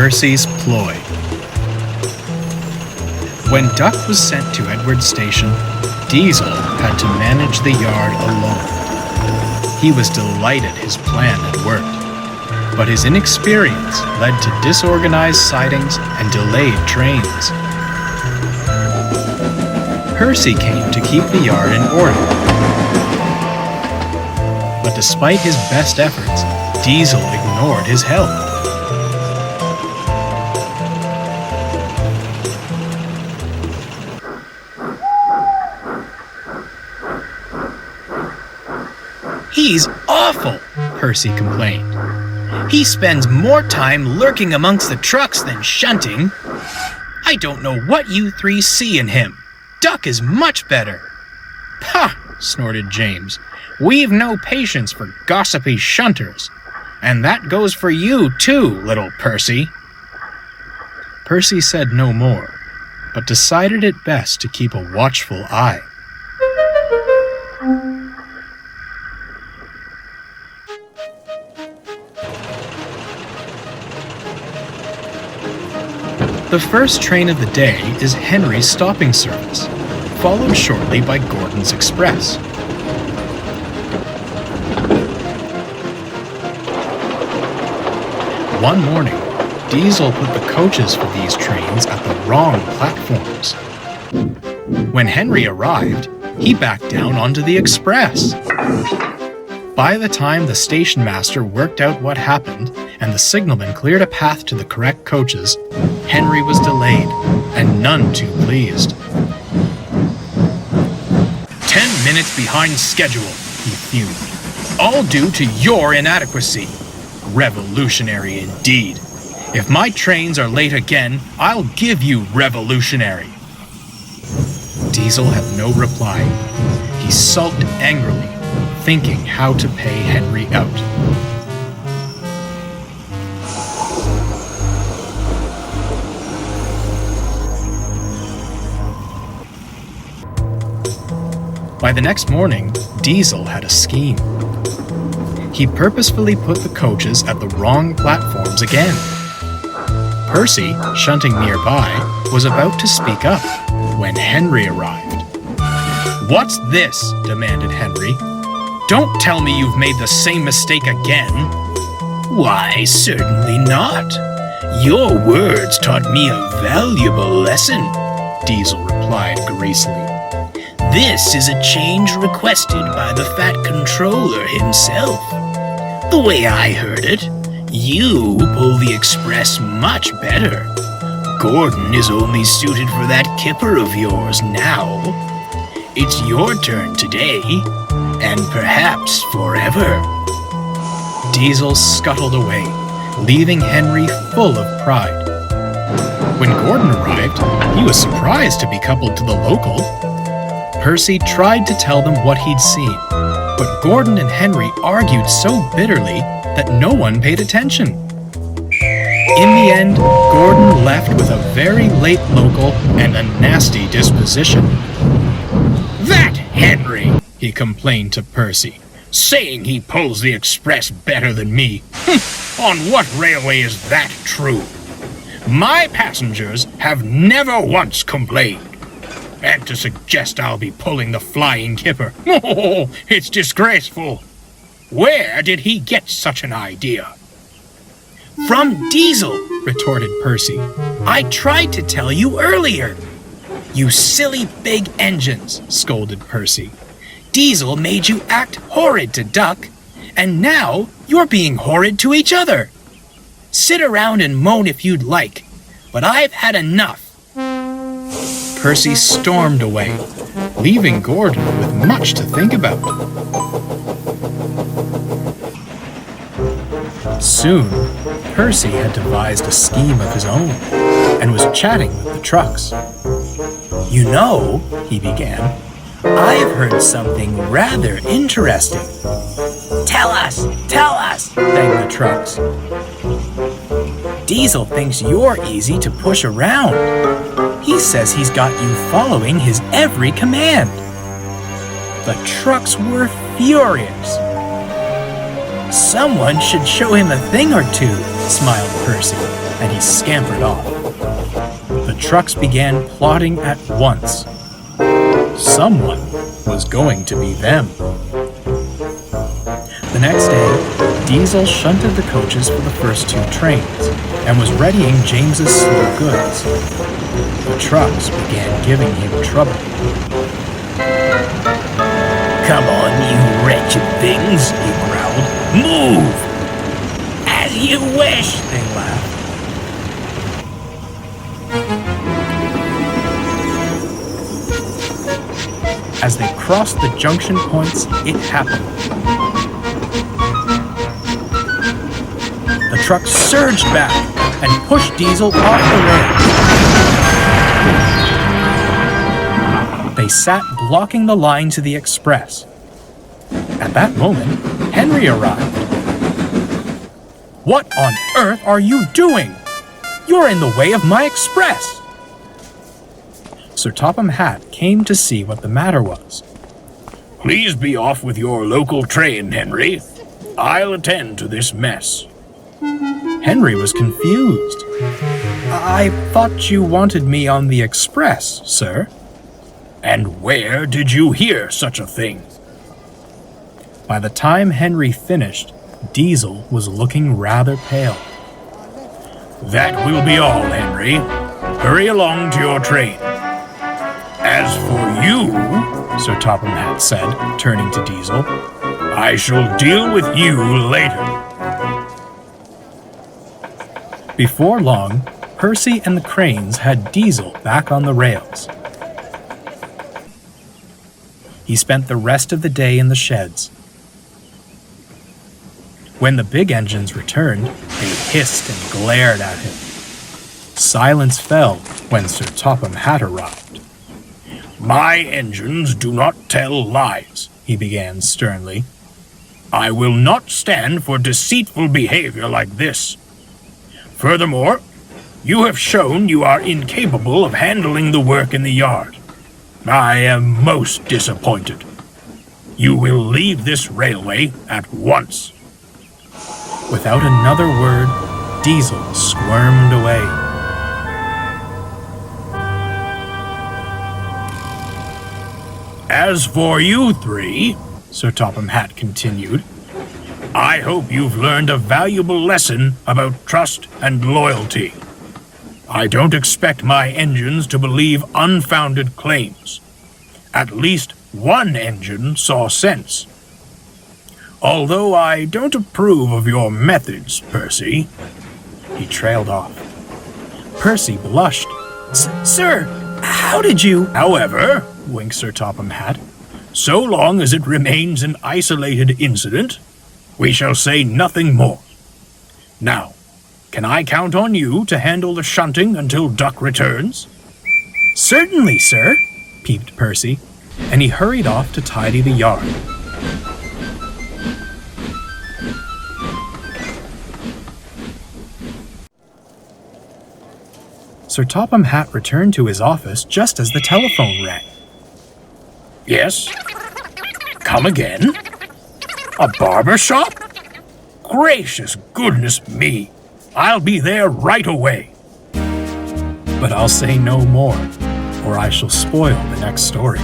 Percy's Ploy. When Duck was sent to Edward's station, Diesel had to manage the yard alone. He was delighted his plan had worked, but his inexperience led to disorganized sidings and delayed trains. Percy came to keep the yard in order. But despite his best efforts, Diesel ignored his help. "He's awful," Percy complained. "He spends more time lurking amongst the trucks than shunting. I don't know what you three see in him. Duck is much better." "Pah!" snorted James. "We've no patience for gossipy shunters. And that goes for you too, little Percy." Percy said no more, but decided it best to keep a watchful eye. The first train of the day is Henry's stopping service, followed shortly by Gordon's Express. One morning, Diesel put the coaches for these trains at the wrong platforms. When Henry arrived, he backed down onto the Express. By the time the station master worked out what happened and the signalman cleared a path to the correct coaches, Henry was delayed and none too pleased. 10 minutes behind schedule, he fumed. All due to your inadequacy. Revolutionary indeed. If my trains are late again, I'll give you revolutionary." Diesel had no reply. He sulked angrily, thinking how to pay Henry out. By the next morning, Diesel had a scheme. He purposefully put the coaches at the wrong platforms again. Percy, shunting nearby, was about to speak up when Henry arrived. "What's this?" demanded Henry. "Don't tell me you've made the same mistake again." "Why, certainly not. Your words taught me a valuable lesson," Diesel replied gracefully. "This is a change requested by the Fat Controller himself. The way I heard it, you pull the Express much better. Gordon is only suited for that kipper of yours now. It's your turn today, and perhaps forever." Diesel scuttled away, leaving Henry full of pride. When Gordon arrived, he was surprised to be coupled to the local. Percy tried to tell them what he'd seen, but Gordon and Henry argued so bitterly that no one paid attention. In the end, Gordon left with a very late local and a nasty disposition. "That Henry," he complained to Percy, "saying he pulls the Express better than me. On what railway is that true? My passengers have never once complained. And to suggest I'll be pulling the flying kipper, oh, it's disgraceful. Where did he get such an idea?" "From Diesel," retorted Percy. "I tried to tell you earlier." "You silly big engines," scolded Percy. "Diesel made you act horrid to Duck, and now you're being horrid to each other. Sit around and moan if you'd like, but I've had enough." Percy stormed away, leaving Gordon with much to think about. Soon, Percy had devised a scheme of his own and was chatting with the trucks. "You know," he began, "I've heard something rather interesting." Tell us, begged the trucks. "Diesel thinks you're easy to push around. He says he's got you following his every command." The trucks were furious. "Someone should show him a thing or two," smiled Percy, and he scampered off. The trucks began plotting at once. Someone was going to be them. The next day, Diesel shunted the coaches for the first 2 trains and was readying James's slow goods. The trucks began giving him trouble. Come on, you wretched things, he growled. Move! As you wish, They laughed. As they crossed the junction points, it happened. The truck surged back and pushed Diesel off the rails. They sat blocking the line to the express. At that moment, Henry arrived. "What on earth are you doing? You're in the way of my express!" Sir Topham Hatt came to see what the matter was. Please be off with your local train, Henry. I'll attend to this mess. Henry was confused. "I thought you wanted me on the express, sir." And where did you hear such a thing? By the time Henry finished, Diesel was looking rather pale. That will be all, Henry. Hurry along to your train. As for you, Sir Topham Hatt said, turning to Diesel, I shall deal with you later. Before long, Percy and the Cranes had Diesel back on the rails. He spent the rest of the day in the sheds. When the big engines returned, they hissed and glared at him. Silence fell when Sir Topham Hatt arrived. My engines do not tell lies, he began sternly. I will not stand for deceitful behavior like this. Furthermore, you have shown you are incapable of handling the work in the yard. I am most disappointed. You will leave this railway at once. Without another word, Diesel squirmed away. As for you 3, Sir Topham Hatt continued, I hope you've learned a valuable lesson about trust and loyalty. I don't expect my engines to believe unfounded claims. At least one engine saw sense. Although I don't approve of your methods, Percy. He trailed off. Percy blushed. Sir, how did you... However, winked Sir Topham Hatt, so long as it remains an isolated incident, we shall say nothing more. Now, can I count on you to handle the shunting until Duck returns? Certainly, sir, peeped Percy, and he hurried off to tidy the yard. Sir Topham Hatt returned to his office just as the telephone rang. Yes? Come again? A barber shop? Gracious goodness me! I'll be there right away. But I'll say no more, or I shall spoil the next story.